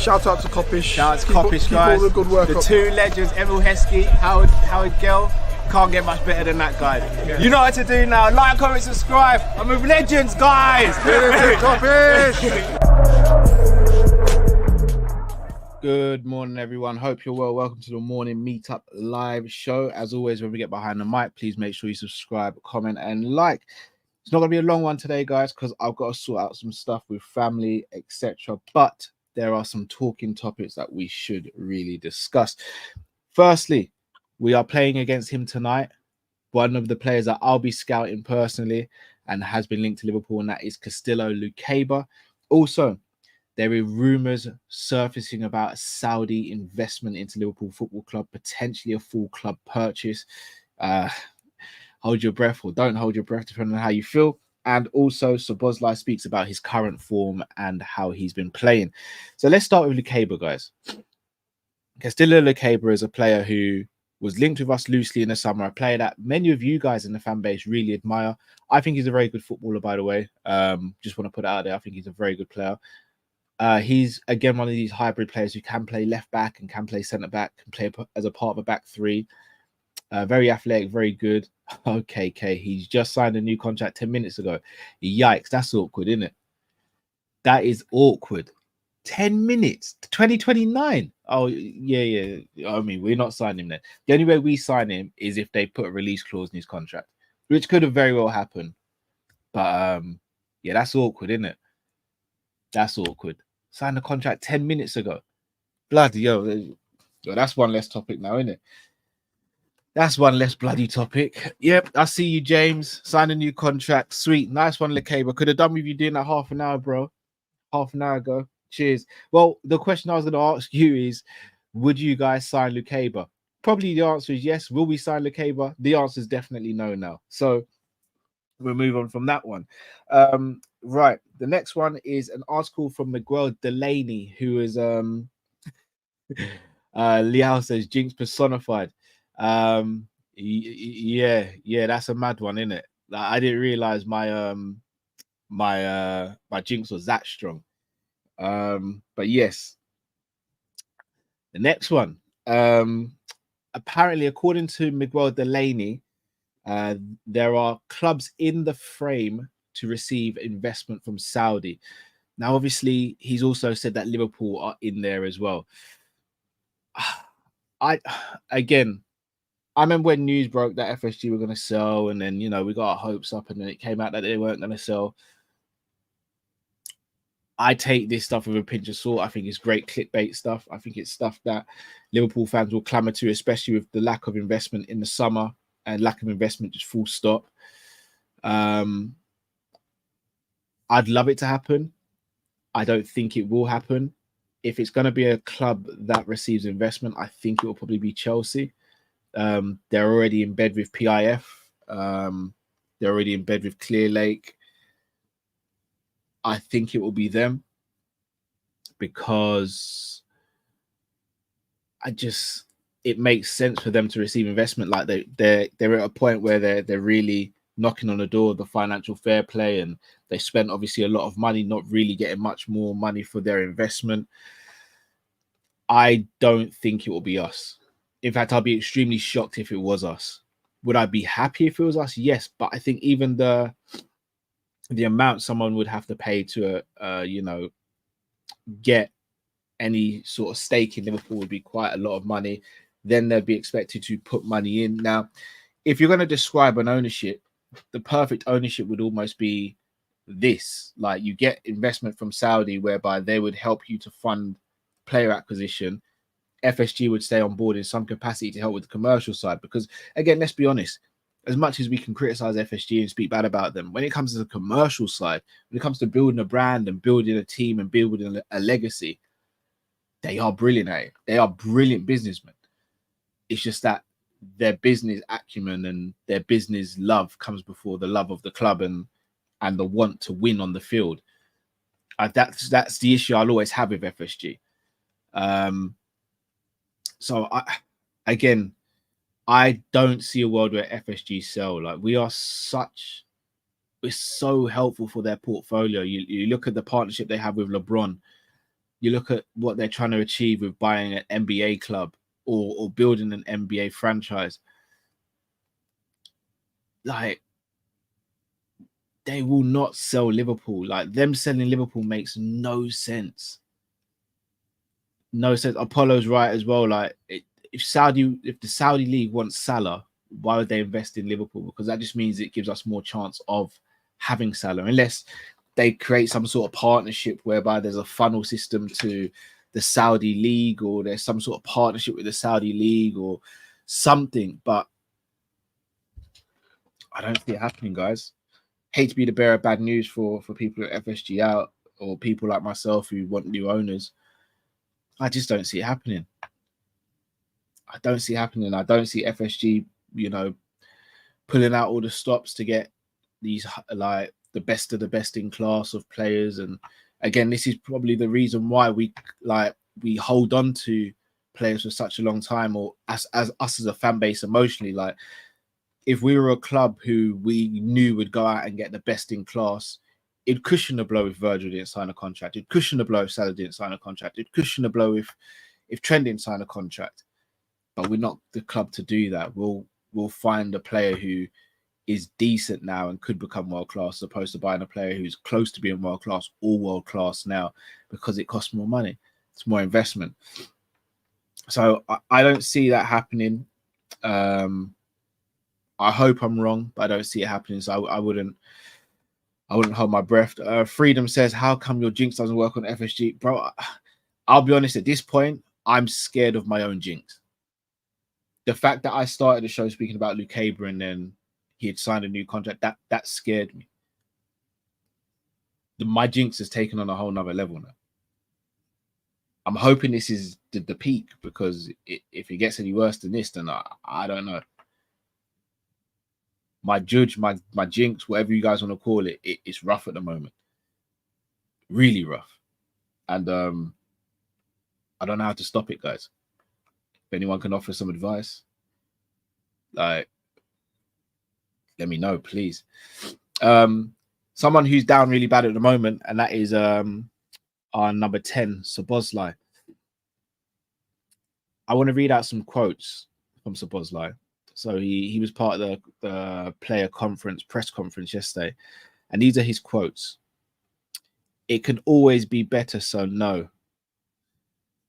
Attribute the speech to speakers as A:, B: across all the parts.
A: Shout out to Kopish.
B: Shout out to Kopish,
A: keep
B: guys.
A: all the good work
B: the
A: up.
B: two legends, Emil Heskey, Howard Gill. Can't get much better than that, guys. Yeah. You know what to do now. Like, comment, subscribe. I'm with legends, guys. Good morning, everyone. Hope you're well. Welcome to the morning meetup live show. As always, when we get behind the mic, please make sure you subscribe, comment, and like. It's not going to be a long one today, guys, because I've got to sort out some stuff with family, etc. But there are some talking topics that we should really discuss. Firstly, we are playing against him tonight. One of the players that I'll be scouting personally and has been linked to Liverpool, and that is Castillo Lukeba. Also, there are rumours surfacing about a Saudi investment into Liverpool Football Club, potentially a full club purchase. Hold your breath or don't hold your breath, depending on how you feel. And also, Szoboszlai speaks about his current form and how he's been playing. So let's start with Lukeba, guys. Castillo Lukeba is a player who was linked with us loosely in the summer, a player that many of you guys in the fan base really admire. I think he's a very good footballer, by the way. Just want to put it out there. I think he's a very good player. He's, again, one of these hybrid players who can play left back and can play centre back, can play as a part of a back three. Very athletic, very good. Okay, he's just signed a new contract 10 minutes ago. Yikes, that's awkward, isn't it? That is awkward. 10 minutes, 2029. Oh, yeah. I mean, we're not signing him then. The only way we sign him is if they put a release clause in his contract, which could have very well happened. But yeah, that's awkward, isn't it? That's awkward. Signed the contract 10 minutes ago. Bloody yo, that's one less topic now, isn't it? That's one less bloody topic. Yep, I see you, James. Sign a new contract. Sweet. Nice one, Lukeba. Could have done with you doing that half an hour, bro. Half an hour ago. Cheers. Well, the question I was going to ask you is, would you guys sign Lukeba? Probably the answer is yes. Will we sign Lukeba? The answer is definitely no now. So we'll move on from that one. Right. The next one is an article from Miguel Delaney, who is Liao says Jinx personified. Yeah, that's a mad one, isn't it? Like, I didn't realize my my Jinx was that strong. But yes, the next one, apparently, according to Miguel Delaney, there are clubs in the frame to receive investment from Saudi. Now, obviously, he's also said that Liverpool are in there as well. I remember when news broke that FSG were going to sell, and then, you know, we got our hopes up, and then it came out that they weren't going to sell. I take this stuff with a pinch of salt. I think it's great clickbait stuff. I think it's stuff that Liverpool fans will clamour to, especially with the lack of investment in the summer and lack of investment, just full stop. I'd love it to happen. I don't think it will happen. If it's going to be a club that receives investment, I think it will probably be Chelsea. They're already in bed with PIF. They're already in bed with Clear Lake. I think it will be them because it makes sense for them to receive investment. Like they're at a point where they're really knocking on the door of the financial fair play, and they spent obviously a lot of money, not really getting much more money for their investment. I don't think it will be us. In fact, I'll be extremely shocked if it was us. Would I be happy if it was us? Yes, but I think even the amount someone would have to pay to, get any sort of stake in Liverpool would be quite a lot of money. Then they'd be expected to put money in. Now, if you're going to describe an ownership, the perfect ownership would almost be this. Like, you get investment from Saudi, whereby they would help you to fund player acquisition. FSG would stay on board in some capacity to help with the commercial side. Because, again, let's be honest, as much as we can criticize FSG and speak bad about them, when it comes to the commercial side, when it comes to building a brand and building a team and building a legacy, they are brilliant at it. They are brilliant businessmen. It's just that their business acumen and their business love comes before the love of the club and the want to win on the field. That's the issue I'll always have with FSG. So I don't see a world where FSG sell. Like, we're so helpful for their portfolio. You look at the partnership they have with LeBron. You look at what they're trying to achieve with buying an NBA club or building an NBA franchise. Like, they will not sell Liverpool. Like, them selling Liverpool makes no sense. No sense. Apollo's right as well. Like, if the Saudi league wants Salah, why would they invest in Liverpool? Because that just means it gives us more chance of having Salah, unless they create some sort of partnership whereby there's a funnel system to the Saudi league, or there's some sort of partnership with the Saudi league or something. But I don't see it happening, guys. Hate to be the bearer of bad news for people at FSG out, or people like myself who want new owners. I just don't see it happening. I don't see it happening. I don't see FSG, pulling out all the stops to get these, like, the best of the best in class of players. And again, this is probably the reason why we hold on to players for such a long time, or as us as a fan base emotionally. Like, if we were a club who we knew would go out and get the best in class, it'd cushion the blow if Virgil didn't sign a contract. It'd cushion the blow if Salah didn't sign a contract. It'd cushion the blow if Trent didn't sign a contract. But we're not the club to do that. We'll find a player who is decent now and could become world class, as opposed to buying a player who's close to being world class or world class now, because it costs more money. It's more investment. So I don't see that happening. I hope I'm wrong, but I don't see it happening. So I wouldn't hold my breath. Freedom says, how come your jinx doesn't work on FSG? Bro, I'll be honest, at this point, I'm scared of my own jinx. The fact that I started the show speaking about Lukeba and then he had signed a new contract, that scared me. My jinx has taken on a whole nother level now. I'm hoping this is the peak, because if it gets any worse than this, then I don't know. My judge, my jinx, whatever you guys want to call it, it's rough at the moment. Really rough. And I don't know how to stop it, guys. If anyone can offer some advice, like, let me know, please. Someone who's down really bad at the moment, and that is our number 10, Szoboszlai. I want to read out some quotes from Szoboszlai. So he was part of the player press conference yesterday, and these are his quotes. It can always be better, so no.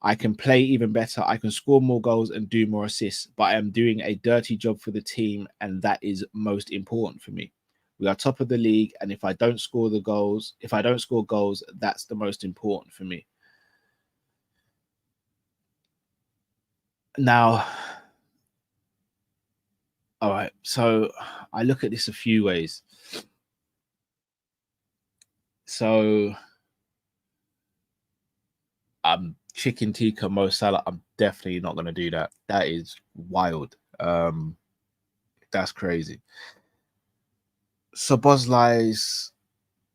B: I can play even better. I can score more goals and do more assists, but I am doing a dirty job for the team, and that is most important for me. We are top of the league, and if I don't score goals, that's the most important for me. Now, all right, so I look at this a few ways. So chicken tikka Mo Salah, I'm definitely not going to do that. That is wild. That's crazy. Szoboszlai's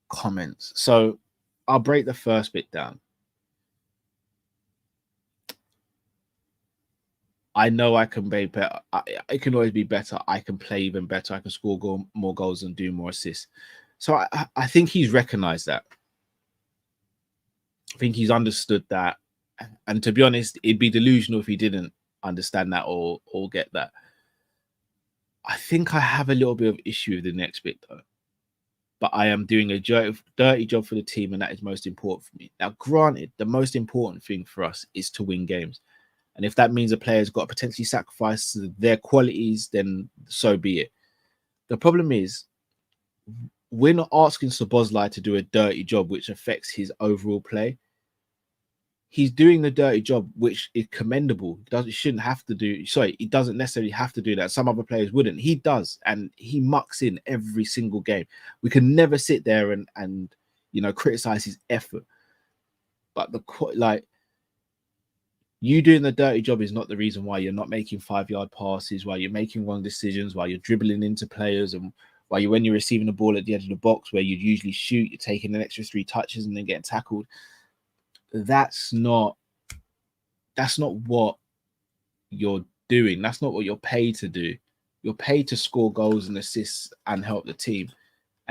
B: comments. So I'll break the first bit down. I know I can be better. It can always be better. I can play even better. I can score more goals and do more assists. So I think he's recognized that. I think he's understood that. And to be honest, it'd be delusional if he didn't understand that or get that. I think I have a little bit of issue with the next bit, though. But I am doing a dirty job for the team, and that is most important for me. Now, granted, the most important thing for us is to win games. And if that means a player's got to potentially sacrifice their qualities, then so be it. The problem is, we're not asking Szoboszlai to do a dirty job which affects his overall play. He's doing the dirty job, which is commendable. He doesn't necessarily have to do that. Some other players wouldn't. He does, and he mucks in every single game. We can never sit there and criticize his effort. But you doing the dirty job is not the reason why you're not making 5-yard passes, why you're making wrong decisions, why you're dribbling into players, and why when you're receiving the ball at the edge of the box where you'd usually shoot, you're taking an extra 3 touches and then getting tackled. That's not what you're doing. That's not what you're paid to do. You're paid to score goals and assists and help the team.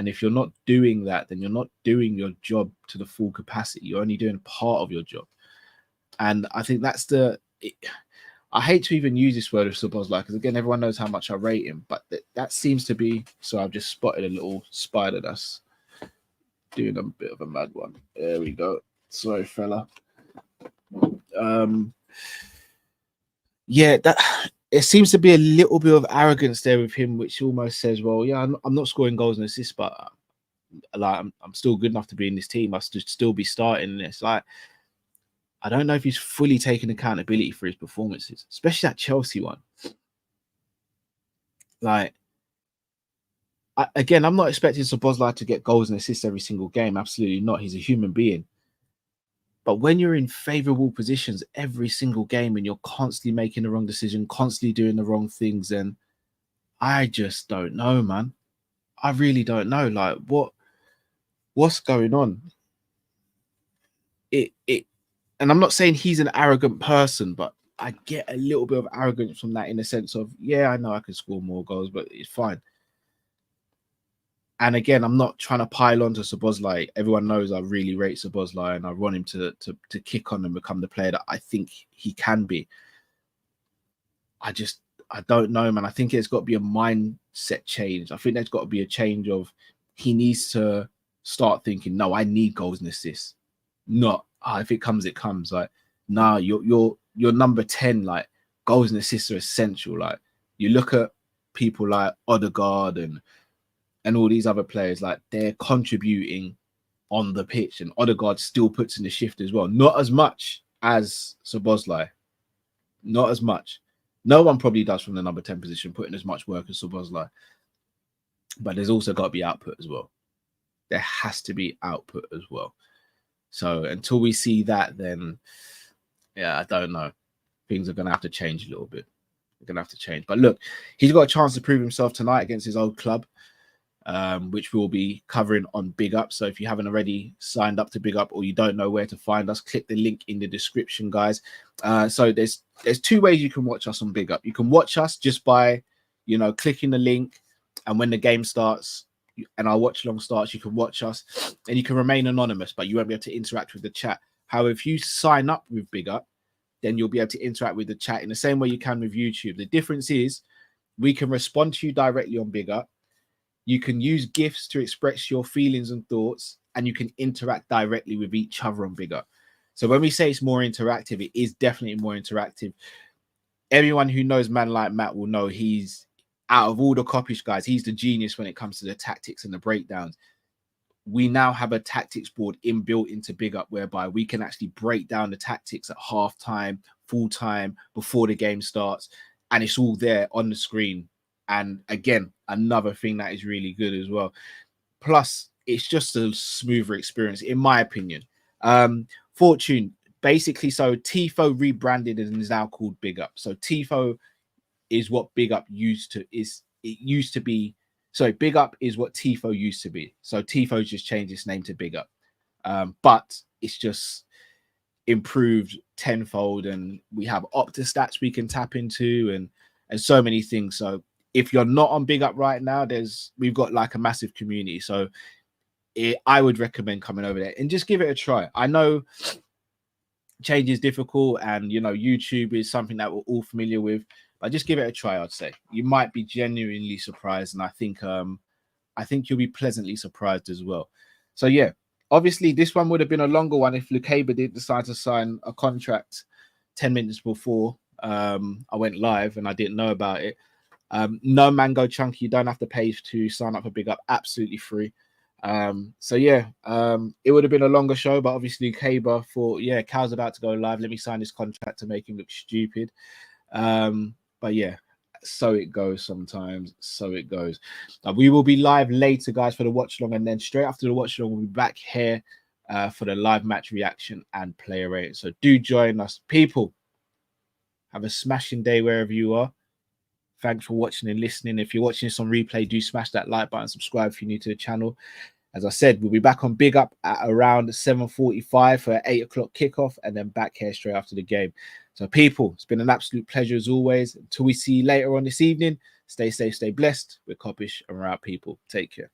B: And if you're not doing that, then you're not doing your job to the full capacity. You're only doing part of your job. And I think that's I hate to even use this word of Szoboszlai, because again, everyone knows how much I rate him, but that seems to be. So I've just spotted a little spider that's doing a bit of a mad one. There we go. Sorry, fella. Yeah, that it seems to be a little bit of arrogance there with him, which almost says, well, yeah, I'm not scoring goals and assists, but like I'm still good enough to be in this team. I should still be starting this. Like, I don't know if he's fully taking accountability for his performances, especially that Chelsea one. Like, I'm not expecting Szoboszlai to get goals and assists every single game. Absolutely not. He's a human being. But when you're in favorable positions every single game and you're constantly making the wrong decision, constantly doing the wrong things, then I just don't know, man. I really don't know. Like, what's going on? And I'm not saying he's an arrogant person, but I get a little bit of arrogance from that, in the sense of, yeah, I know I can score more goals, but it's fine. And again, I'm not trying to pile on to Szoboszlai. Everyone knows I really rate Szoboszlai, and I want him to kick on and become the player that I think he can be. I don't know, man. I think it's got to be a mindset change. I think there's got to be a change of, he needs to start thinking, no, I need goals and assists. Not, if it comes, it comes. Like, nah, you're number 10. Like, goals and assists are essential. Like, you look at people like Odegaard and all these other players, like, they're contributing on the pitch, and Odegaard still puts in the shift as well. Not as much as Szoboszlai. Not as much. No one probably does from the number 10 position, putting as much work as Szoboszlai. But there's also got to be output as well. There has to be output as well. So until we see that, then, yeah, I don't know. Things are going to have to change a little bit. They're going to have to change. But look, he's got a chance to prove himself tonight against his old club, which we'll be covering on Big Up. So if you haven't already signed up to Big Up, or you don't know where to find us, click the link in the description, guys. So there's two ways you can watch us on Big Up. You can watch us just by, clicking the link, and when the game starts and our watch along starts, you can watch us, and you can remain anonymous, but you won't be able to interact with the chat. However, if you sign up with Big Up, then you'll be able to interact with the chat in the same way you can with YouTube. The difference is we can respond to you directly on Big Up. You can use GIFs to express your feelings and thoughts, and you can interact directly with each other on Big Up. So when we say it's more interactive, it is definitely more interactive. Everyone who knows man like Matt will know he's, out of all the Kop-Ish guys, he's the genius when it comes to the tactics and the breakdowns. We now have a tactics board inbuilt into Big Up, whereby we can actually break down the tactics at halftime, full time, before the game starts, and it's all there on the screen. And again, another thing that is really good as well. Plus, it's just a smoother experience, in my opinion. Fortune, basically, so Tifo rebranded and is now called Big Up. So Tifo is what Big Up used to be. So Big Up is what Tifo used to be. So Tifo just changed its name to Big Up. But it's just improved tenfold, and we have Opta stats we can tap into, and so many things. So if you're not on Big Up right now, we've got like a massive community. So I would recommend coming over there and just give it a try. I know change is difficult, and YouTube is something that we're all familiar with, but just give it a try. I'd say you might be genuinely surprised, and I think you'll be pleasantly surprised as well. So yeah, obviously this one would have been a longer one if Lukeba did decide to sign a contract 10 minutes before I went live and I didn't know about it. No mango chunky, you don't have to pay to sign up for Big Up, absolutely free. So yeah, it would have been a longer show, but obviously Lukeba thought, yeah, Cal's about to go live, let me sign this contract to make him look stupid. But yeah, so it goes sometimes. So it goes. We will be live later, guys, for the watch long, and then straight after the watch long, we'll be back here for the live match reaction and player rating. So do join us, people. Have a smashing day wherever you are. Thanks for watching and listening. If you're watching this on replay, do smash that like button, subscribe if you're new to the channel. As I said, we'll be back on Big Up at around 7:45 for an 8 o'clock kickoff, and then back here straight after the game. So people, it's been an absolute pleasure as always. Until we see you later on this evening, stay safe, stay blessed. We're Kopish, and we're out, people. Take care.